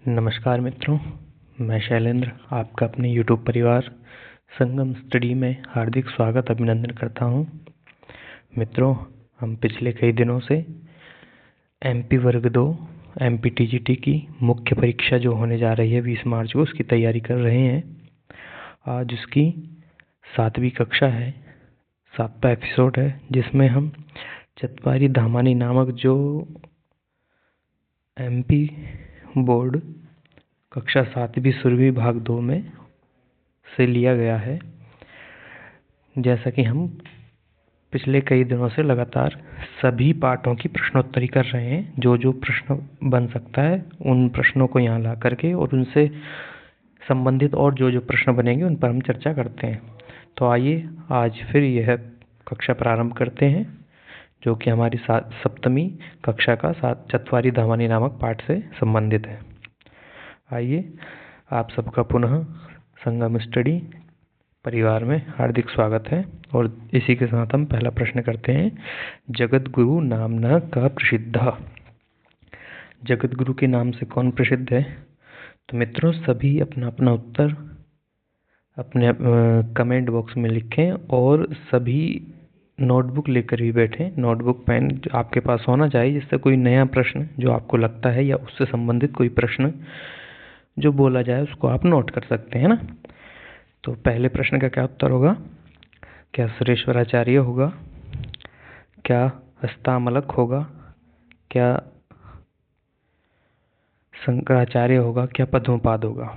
नमस्कार मित्रों, मैं शैलेंद्र आपका अपने YouTube परिवार संगम स्टडी में हार्दिक स्वागत अभिनंदन करता हूं। मित्रों, हम पिछले कई दिनों से MP वर्ग 2 MPTGT की मुख्य परीक्षा जो होने जा रही है 20 मार्च को, उसकी तैयारी कर रहे हैं। आज उसकी 7वीं कक्षा है, 7वां एपिसोड है, जिसमें हम चतवारी धामानी नामक जो MP बोर्ड कक्षा 7वीं सुरभि भाग 2 में से लिया गया है। जैसा कि हम पिछले कई दिनों से लगातार सभी पाठों की प्रश्नोत्तरी कर रहे हैं, जो जो प्रश्न बन सकता है उन प्रश्नों को यहाँ ला करके और उनसे संबंधित और जो जो प्रश्न बनेंगे उन पर हम चर्चा करते हैं। तो आइए आज फिर यह कक्षा प्रारंभ करते हैं, जो कि हमारी 7वीं कक्षा का चतवारी धामानी नामक पाठ से संबंधित है। आइए, आप सबका पुनः संगम स्टडी परिवार में हार्दिक स्वागत है। और इसी के साथ हम पहला प्रश्न करते हैं। जगत गुरु नामना का प्रसिद्ध। जगत गुरु के नाम से कौन प्रसिद्ध है? तो मित्रों, सभी अपना अपना उत्तर अपने कमेंट बॉक्स में लिखें और सभी नोटबुक लेकर भी बैठें। नोटबुक पेन आपके पास होना चाहिए, जिससे कोई नया प्रश्न जो आपको लगता है या उससे संबंधित कोई प्रश्न जो बोला जाए उसको आप नोट कर सकते हैं ना। तो पहले प्रश्न का क्या उत्तर होगा? क्या सुरेश्वराचार्य होगा? क्या हस्तामलक होगा? क्या शंकराचार्य होगा? क्या पद्मपाद होगा?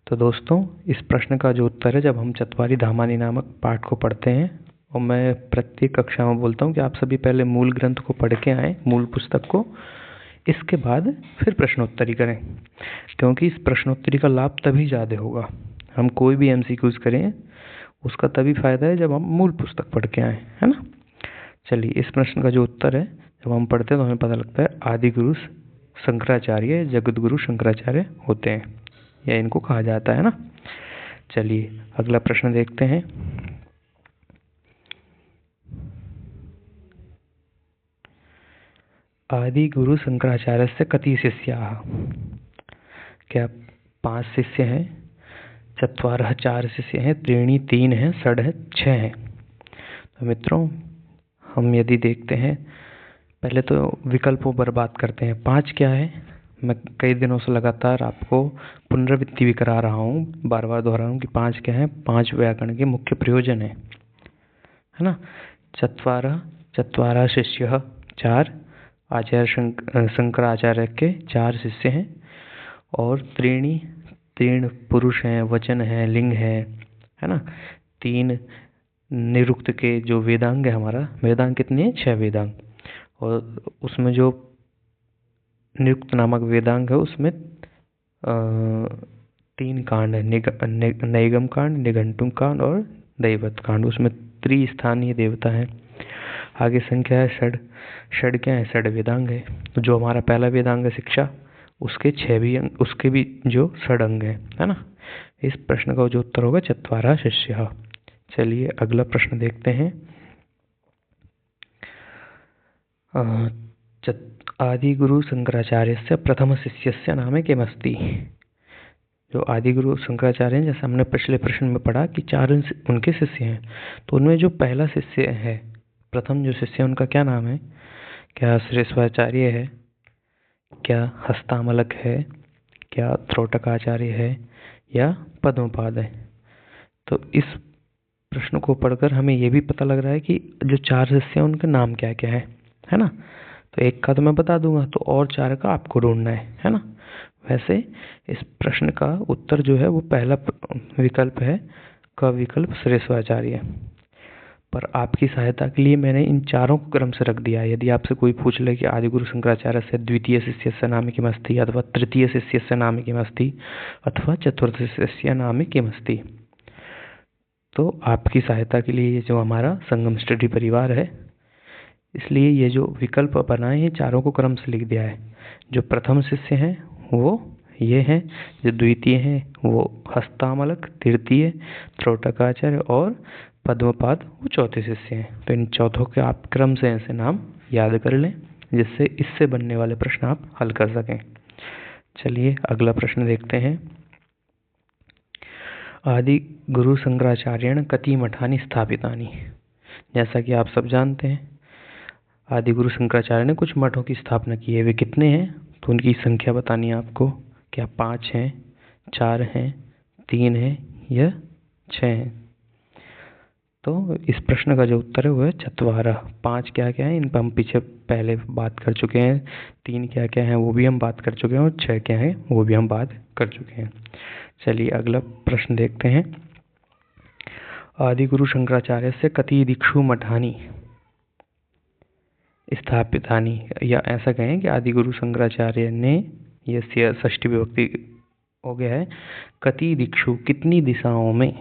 तो दोस्तों, इस प्रश्न का जो उत्तर है, जब हम चतवारी धामानी नामक पाठ को पढ़ते हैं, और मैं प्रत्येक कक्षा में बोलता हूँ कि आप सभी पहले मूल ग्रंथ को पढ़ के आएँ, मूल पुस्तक को, इसके बाद फिर प्रश्नोत्तरी करें, क्योंकि इस प्रश्नोत्तरी का लाभ तभी ज़्यादा होगा। हम कोई भी MCQs करें उसका तभी फायदा है जब हम मूल पुस्तक पढ़ के आए, है ना। चलिए, इस प्रश्न का जो उत्तर है, जब हम पढ़ते हैं तो हमें पता लगता है आदि गुरु शंकराचार्य, जगत गुरु शंकराचार्य होते हैं, या इनको कहा जाता है ना। चलिए अगला प्रश्न देखते हैं। आदि गुरु शंकराचार्य से कति शिष्याः? क्या 5 शिष्य हैं? चत्वारः 4 शिष्य हैं? त्रीणि 3 हैं? षडः 6 हैं? तो मित्रों, हम यदि देखते हैं, पहले तो विकल्पों पर बात करते हैं। 5 क्या है? मैं कई दिनों से लगातार आपको पुनरावृत्ति भी करा रहा हूँ, बार बार दोहरा रहा हूँ कि 5 क्या है। 5 व्याकरण के मुख्य प्रयोजन है ना। चत्वारः शिष्यः 4, आचार्य शंकराचार्य के 4 शिष्य हैं, और तीन पुरुष हैं, वचन है, लिंग है ना। 3 निरुक्त के जो वेदांग है, हमारा वेदांग कितने हैं? 6 वेदांग, और उसमें जो निरुक्त नामक वेदांग है उसमें 3 कांड है, नैगम कांड, निघंटुम कांड और दैवत कांड। उसमें त्रिस्थानीय देवता है। आगे संख्या है षड क्या है? षड वेदांग है। तो जो हमारा पहला वेदांग है शिक्षा, उसके 6 भी अंग, उसके भी जो षड अंग है ना। इस प्रश्न का जो उत्तर होगा चत्वारः शिष्यः। चलिए अगला प्रश्न देखते हैं। आदिगुरु शंकराचार्यस्य प्रथम शिष्यस्य नाम किमस्ति? जो आदिगुरु शंकराचार्य हैं, जैसे हमने पिछले प्रश्न में पढ़ा कि 4 उनके शिष्य हैं, तो उनमें जो पहला शिष्य है, प्रथम जो शिष्य है, उनका क्या नाम है? क्या सुरेश्वराचार्य है? क्या हस्तामलक है? क्या त्रोटकाचार्य है? या पद्मपाद है? तो इस प्रश्न को पढ़कर हमें यह भी पता लग रहा है कि जो 4 शिष्य हैं उनका नाम क्या क्या है ना। तो एक का तो मैं बता दूंगा, तो और 4 का आपको ढूंढना है ना। वैसे इस प्रश्न का उत्तर जो है वो पहला विकल्प है, का विकल्प सुरेश्वराचार्य। पर आपकी सहायता के लिए मैंने इन 4 को क्रम से रख दिया है। यदि आपसे कोई पूछ ले कि आदिगुरु शंकराचार्य से द्वितीय शिष्यस्य नाम किमस्ति, अथवा तृतीय शिष्यस्य नाम किमस्ति, अथवा चतुर्थ शिष्यस्य नाम किमस्ति, तो आपकी सहायता के लिए ये जो हमारा संगम स्टडी परिवार है, इसलिए ये जो विकल्प बनाए हैं 4 को क्रम से लिख दिया है। जो प्रथम शिष्य हैं वो ये हैं, जो द्वितीय हैं वो हस्तामलक, तृतीय त्रोटकाचार्य और पद्मपाद वो चौथे शिष्य हैं। तो इन चौथों के आप क्रम से ऐसे नाम याद कर लें, जिससे इससे बनने वाले प्रश्न आप हल कर सकें। चलिए अगला प्रश्न देखते हैं। आदि गुरु शंकराचार्येण कति मठानि स्थापितानि। जैसा कि आप सब जानते हैं, आदि गुरु शंकराचार्य ने कुछ मठों की स्थापना की है। वे कितने हैं तो उनकी संख्या बतानी है आपको। क्या 5 हैं, 4 हैं, 3 हैं या 6 हैं? तो इस प्रश्न का जो उत्तर है वो है चत्वारः। 5 क्या क्या है इन पर हम पीछे पहले बात कर चुके हैं। 3 क्या क्या है वो भी हम बात कर चुके हैं और 6 क्या है वो भी हम बात कर चुके हैं। चलिए अगला प्रश्न देखते हैं। आदि गुरु शंकराचार्य से कति दिक्षु मठानि स्थापितानि, या ऐसा कहें कि आदि गुरु शंकराचार्य ने, यह षष्ठी विभक्ति हो गया है, कति दिक्षु कितनी दिशाओं में,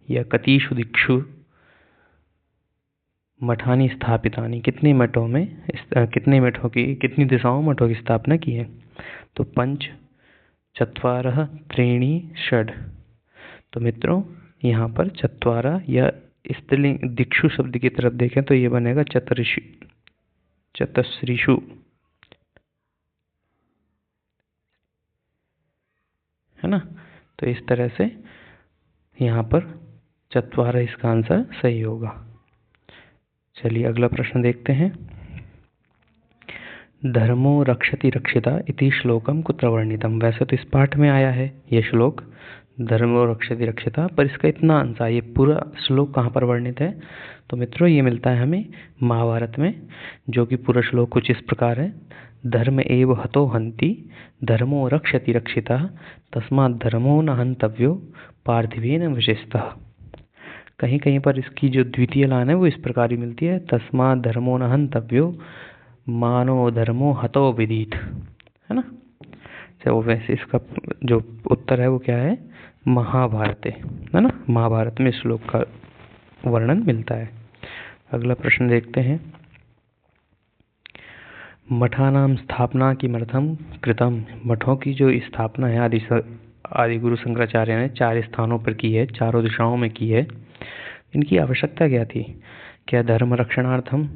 या कतिषु दिक्षु मठानि स्थापितानि कितने मठों में, कितनी दिशाओं मठों की स्थापना की है। तो 5, 4, 3, 6। तो मित्रों यहाँ पर चत्वारः या स्त्रीलिंग दिक्षु शब्द की तरफ देखें तो ये बनेगा चतस्रीषु, है ना। तो इस तरह से यहाँ पर चत्वारः इसका आंसर सही होगा। चलिए अगला प्रश्न देखते हैं। धर्मो रक्षति रक्षिता इति श्लोकम कुत्र वर्णितम। वैसे तो इस पाठ में आया है ये श्लोक धर्मो रक्षति रक्षिता, पर इसका इतना अंश, ये पूरा श्लोक कहाँ पर वर्णित है तो मित्रों ये मिलता है हमें महाभारत में, जो कि पूरा श्लोक कुछ इस प्रकार है। धर्म एव हतो हन्ति धर्मो रक्षति रक्षिता तस्मात् धर्मो न हन्तव्यो पार्थिवेन वशिष्ठः। कहीं कहीं पर इसकी जो द्वितीय लाइन है वो इस प्रकार ही मिलती है, तस्मात् धर्मो न हन्तव्यो मानो धर्मो हतो विदित, है ना। तो वैसे इसका जो उत्तर है वो क्या है, महाभारत है ना। महाभारत में श्लोक का वर्णन मिलता है। अगला प्रश्न देखते हैं। मठानां स्थापना किमर्थं कृतम। मठों की जो स्थापना है आदि गुरु शंकराचार्य ने 4 स्थानों पर की है, चारों दिशाओं में की है। इनकी आवश्यकता क्या थी? क्या धर्म रक्षणार्थम,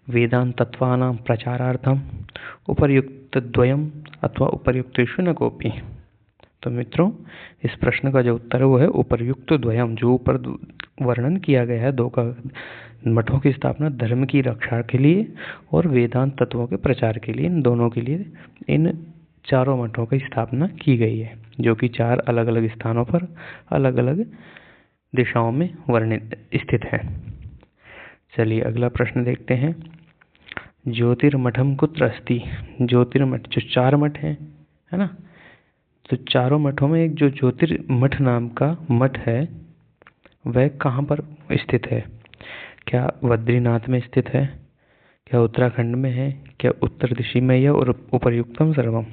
वेदांत तत्वानां प्रचारार्थम, उपर्युक्त द्वयम अथवा उपर्युक्तेषु न कोपि। तो मित्रों इस प्रश्न का जो उत्तर है वो है उपर्युक्त द्वयम। जो ऊपर वर्णन किया गया है 2 का मठों की स्थापना धर्म की रक्षा के लिए और वेदांत तत्वों के प्रचार के लिए, इन दोनों के लिए इन चारों मठों की स्थापना की गई है, जो कि 4 अलग अलग स्थानों पर अलग अलग दिशाओं में वर्णित स्थित है। चलिए अगला प्रश्न देखते हैं। ज्योतिर्मठम कुत्र अस्ति। ज्योतिर्मठ जो 4 मठ हैं, है ना। तो चारों मठों में एक जो ज्योतिर्मठ नाम का मठ है वह कहाँ पर स्थित है? क्या बद्रीनाथ में स्थित है, क्या उत्तराखंड में है, क्या उत्तर दिशा में, या उपर्युक्तम सर्वम।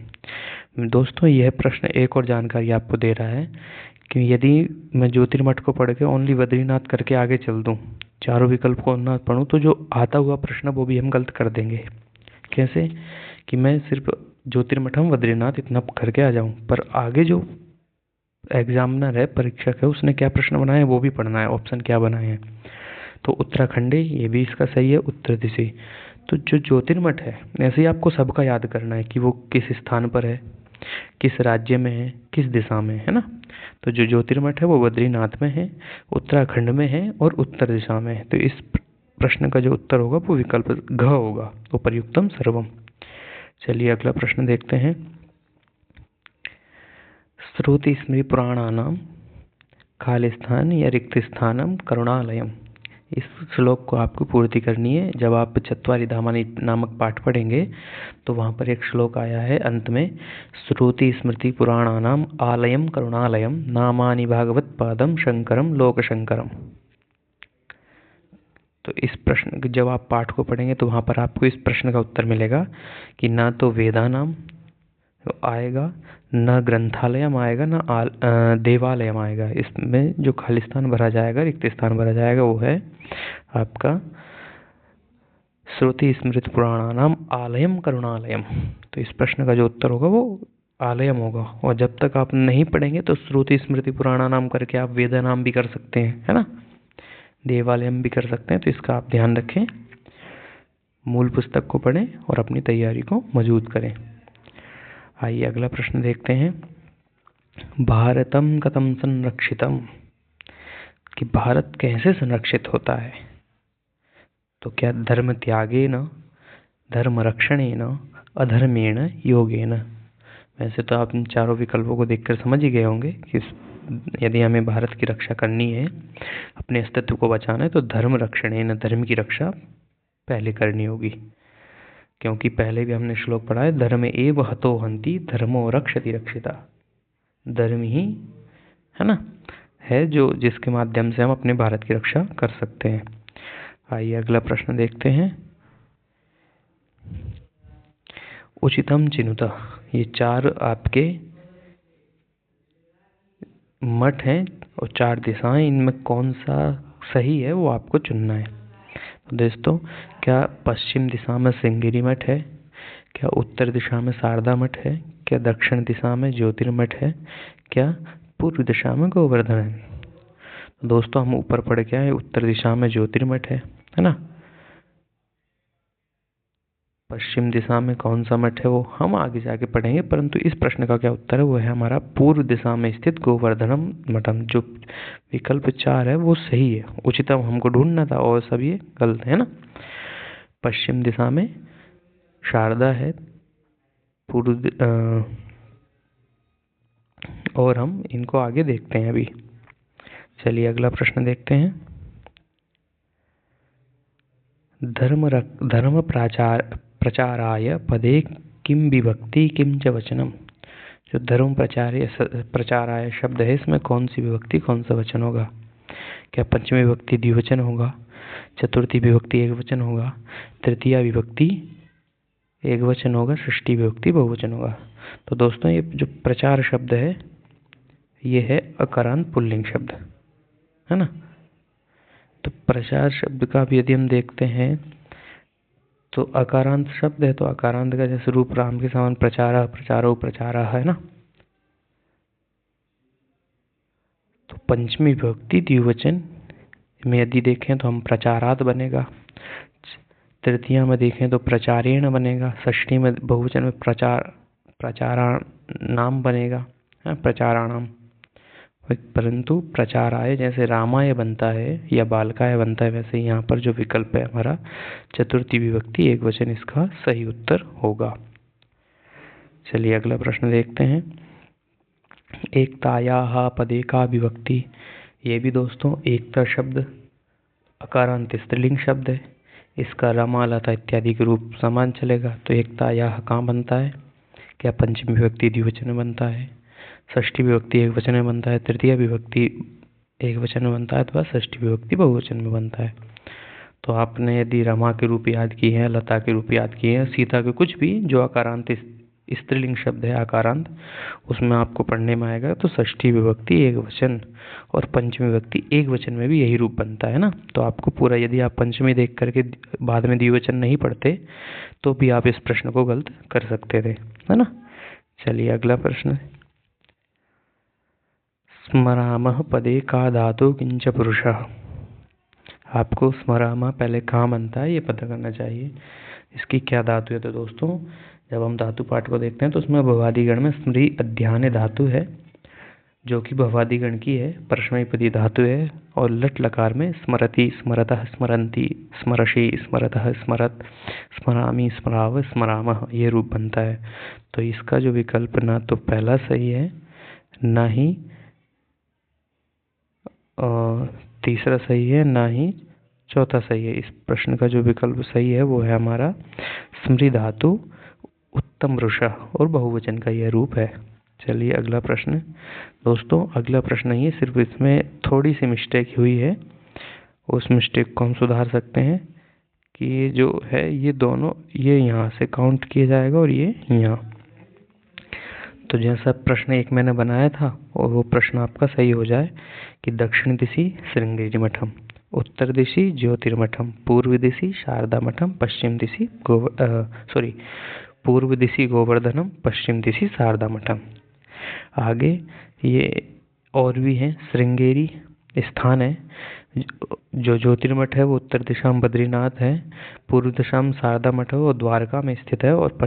दोस्तों यह प्रश्न एक और जानकारी आपको दे रहा है कि यदि मैं ज्योतिर्मठ को पढ़ के ओनली बद्रीनाथ करके आगे चल दूं, चारों विकल्प को ना पढ़ूं, तो जो आता हुआ प्रश्न वो भी हम गलत कर देंगे। कैसे कि मैं सिर्फ ज्योतिर्मठम बद्रीनाथ इतना करके आ जाऊं, पर आगे जो एग्जामिनर है, परीक्षक है, उसने क्या प्रश्न बनाए वो भी पढ़ना है, ऑप्शन क्या बनाए हैं। तो उत्तराखंडी ये भी इसका सही है, उत्तर दिशा। तो जो ज्योतिर्मठ है ऐसे ही आपको सबका याद करना है कि वो किस स्थान पर है, किस राज्य में है, किस दिशा में है ना। तो जो ज्योतिर्मठ है वो बद्रीनाथ में है, उत्तराखंड में है और उत्तर दिशा में है। तो इस प्रश्न का जो उत्तर होगा वो विकल्प घ होगा, उपर्युक्तम सर्वम। चलिए अगला प्रश्न देखते हैं। श्रुति स्मृति पुराणानां खालिस्थान या रिक्त स्थानम करुणालयम। इस श्लोक को आपको पूर्ति करनी है। जब आप चत्वारि धामानि नामक पाठ पढ़ेंगे तो वहाँ पर एक श्लोक आया है अंत में, श्रुति स्मृति पुराणानाम आलयम करुणालयम नामानि भागवत पादम शंकरम लोक शंकरम। तो इस प्रश्न जब आप पाठ को पढ़ेंगे तो वहाँ पर आपको इस प्रश्न का उत्तर मिलेगा कि ना तो वेदानाम आएगा, न ग्रंथालयम आएगा, न देवालयम आएगा। इसमें जो खाली स्थान भरा जाएगा, रिक्त स्थान भरा जाएगा, वो है आपका श्रुति स्मृति पुराणानाम आलयम करुणालयम। तो इस प्रश्न का जो उत्तर होगा वो आलयम होगा। और जब तक आप नहीं पढ़ेंगे तो श्रुति स्मृति पुराणानाम करके आप वेदानाम भी कर सकते हैं, है ना, देवालयम भी कर सकते हैं। तो इसका आप ध्यान रखें, मूल पुस्तक को पढ़ें और अपनी तैयारी को मजबूत करें। आइए अगला प्रश्न देखते हैं। भारतम कथम संरक्षितम, कि भारत कैसे संरक्षित होता है? तो क्या धर्म त्यागेन, धर्म रक्षणेन, अधर्मेण, योगेन। वैसे तो आप इन चारों विकल्पों को देखकर समझ ही गए होंगे कि यदि हमें भारत की रक्षा करनी है, अपने अस्तित्व को बचाना है, तो धर्म रक्षणेन, धर्म की रक्षा पहले करनी होगी। क्योंकि पहले भी हमने श्लोक पढ़ा है, धर्म एव हतो हन्ति धर्मो रक्षति रक्षिता। धर्म ही है ना, है जो जिसके माध्यम से हम अपने भारत की रक्षा कर सकते हैं। आइए अगला प्रश्न देखते हैं। उचितम चिनुत, ये 4 आपके मठ हैं और 4 दिशाएं, इनमें कौन सा सही है वो आपको चुनना है। तो दोस्तों, क्या पश्चिम दिशा में श्रृंगेरी मठ है? क्या उत्तर दिशा में शारदा मठ है? क्या दक्षिण दिशा में ज्योतिर्मठ है? क्या पूर्व दिशा में गोवर्धन है? तो दोस्तों, हम ऊपर पढ़ के आए, उत्तर दिशा में ज्योतिर्मठ है ना। पश्चिम दिशा में कौन सा मठ है वो हम आगे जाके पढ़ेंगे, परंतु इस प्रश्न का क्या उत्तर है वो है हमारा पूर्व दिशा में स्थित गोवर्धनम मठम। जो विकल्प 4 है वो सही है। उचितम हमको ढूंढना था और सब ये गलत है ना। पश्चिम दिशा में शारदा है, और हम इनको आगे देखते हैं अभी। चलिए अगला प्रश्न देखते हैं। धर्म प्रचाराय पदे किम विभक्ति किम च वचनम। जो धर्म प्रचाराय शब्द है, इसमें कौन सी विभक्ति कौन सा वचन होगा? क्या पंचमी विभक्ति द्विवचन होगा, चतुर्थी विभक्ति एकवचन होगा, तृतीया विभक्ति एकवचन होगा, षष्ठी विभक्ति बहुवचन होगा? तो दोस्तों, ये जो प्रचार शब्द है ये है अकारांत पुल्लिंग शब्द है ना। तो प्रचार शब्द का भी यदि हम देखते हैं तो अकारांत शब्द है, तो अकारांत का जैसे रूप राम के समान प्रचारा, प्रचारो, प्रचारा है ना। तो पंचमी विभक्ति द्विवचन में यदि देखें तो हम प्रचारात बनेगा, तृतीया में देखें तो प्रचारेण बनेगा, षष्ठी में बहुवचन में प्रचाराणाम बनेगा, प्रचाराणाम। परंतु प्रचाराय जैसे रामाय बनता है या बालकाय बनता है, वैसे यहाँ पर जो विकल्प है हमारा चतुर्थी विभक्ति एकवचन, इसका सही उत्तर होगा। चलिए अगला प्रश्न देखते हैं। एकतायाः पदे का विभक्ति। ये भी दोस्तों एकता शब्द अकारांत स्त्रीलिंग शब्द है, इसका रमा, लता इत्यादि के रूप समान चलेगा। तो एकतायाः कहाँ बनता है? क्या पंचमी विभक्ति द्विवचन में बनता है, षष्ठी विभक्ति एकवचन में बनता है, तृतीय विभक्ति एकवचन में बनता है, अथवा षष्ठी विभक्ति बहुवचन में बनता है? तो आपने यदि रमा के रूप याद किए हैं, लता के रूप याद किए हैं, सीता के कुछ भी जो अकारांत स्त्रीलिंग शब्द है अकारांत, उसमें आपको पढ़ने में आएगा तो षष्ठी विभक्ति एकवचन और पंचमी विभक्ति एकवचन में भी यही रूप बनता है ना। तो आपको पूरा, यदि आप पंचमी देख करके बाद में द्विवचन नहीं पढ़ते तो भी आप इस प्रश्न को गलत कर सकते थे, है ना। चलिए अगला प्रश्न। स्मरामः पदे का धातु किंच पुरुषः। आपको स्मरामः पहले कहाँ बनता है ये पता करना चाहिए, इसकी क्या धातु है। तो दोस्तों, जब हम धातु पाठ को देखते हैं तो उसमें भवादिगण में स्मृति अध्यान धातु है, जो कि भवादिगण की है, परस्मैपदी धातु है। और लट लकार में स्मरति, स्मरतः, स्मरन्ति, स्मरषि, स्मरतः, स्मरत, स्मरामि, स्मराव, स्मरामः, ये रूप बनता है। तो इसका जो विकल्प ना तो पहला सही है, ना ही तीसरा सही है, ना ही चौथा सही है। इस प्रश्न का जो विकल्प सही है वो है हमारा स्मृति धातु उत्तम रुषः और बहुवचन का यह रूप है। चलिए अगला प्रश्न। दोस्तों, अगला प्रश्न ही सिर्फ इसमें थोड़ी सी मिस्टेक हुई है, उस मिस्टेक को हम सुधार सकते हैं कि ये जो है ये दोनों, ये यहाँ से काउंट किया जाएगा और ये यहाँ। तो जैसा प्रश्न एक मैंने बनाया था और वो प्रश्न आपका सही हो जाए कि दक्षिण दिशि श्रृंगेरी मठम, उत्तर दिशि ज्योतिर्मठम, पूर्व दिशि शारदा मठम, पूर्व दिशि गोवर्धनम, पश्चिम दिशि शारदा मठम। आगे ये और भी हैं, श्रृंगेरी स्थान है जो ज्योतिर्मठ है वो उत्तर दिशा में बद्रीनाथ है, पूर्व दिशा में शारदा मठ है वो द्वारका में स्थित है, और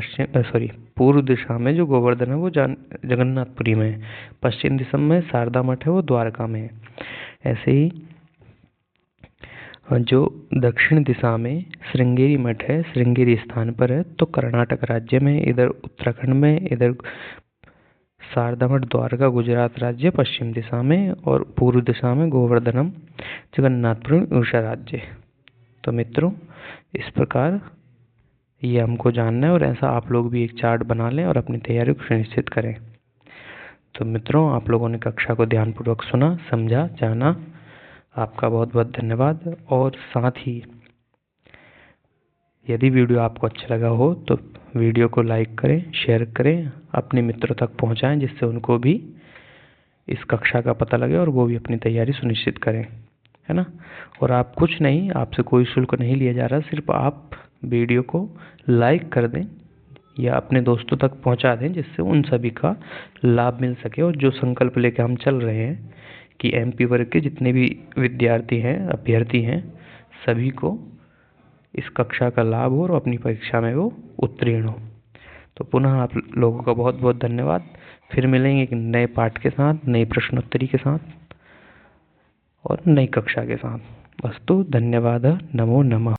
पूर्व दिशा में जो गोवर्धन है वो जगन्नाथपुरी में है, पश्चिम दिशा में शारदा मठ है वो द्वारका में है। ऐसे ही जो दक्षिण दिशा में श्रृंगेरी मठ है, श्रृंगेरी स्थान पर है, तो कर्नाटक राज्य में, इधर उत्तराखंड में, इधर शारदा मठ द्वारका गुजरात राज्य पश्चिम दिशा में, और पूर्व दिशा में गोवर्धनम जगन्नाथपुरी उड़ीसा राज्य। तो मित्रों, इस प्रकार ये हमको जानना है, और ऐसा आप लोग भी एक चार्ट बना लें और अपनी तैयारी को सुनिश्चित करें। तो मित्रों, आप लोगों ने कक्षा को ध्यानपूर्वक सुना, समझा, जाना, आपका बहुत बहुत धन्यवाद। और साथ ही यदि वीडियो आपको अच्छा लगा हो तो वीडियो को लाइक करें, शेयर करें, अपने मित्रों तक पहुंचाएं, जिससे उनको भी इस कक्षा का पता लगे और वो भी अपनी तैयारी सुनिश्चित करें, है ना। और आप कुछ नहीं, आपसे कोई शुल्क नहीं लिया जा रहा, सिर्फ आप वीडियो को लाइक कर दें या अपने दोस्तों तक पहुंचा दें, जिससे उन सभी का लाभ मिल सके। और जो संकल्प लेकर हम चल रहे हैं कि MP वर्ग के जितने भी विद्यार्थी हैं, अभ्यर्थी हैं, सभी को इस कक्षा का लाभ हो और अपनी परीक्षा में वो उत्तीर्ण हो। तो पुनः आप लोगों का बहुत बहुत धन्यवाद। फिर मिलेंगे एक नए पाठ के साथ, नई प्रश्नोत्तरी के साथ और नई कक्षा के साथ। अस्तु, धन्यवाद, नमो नमः।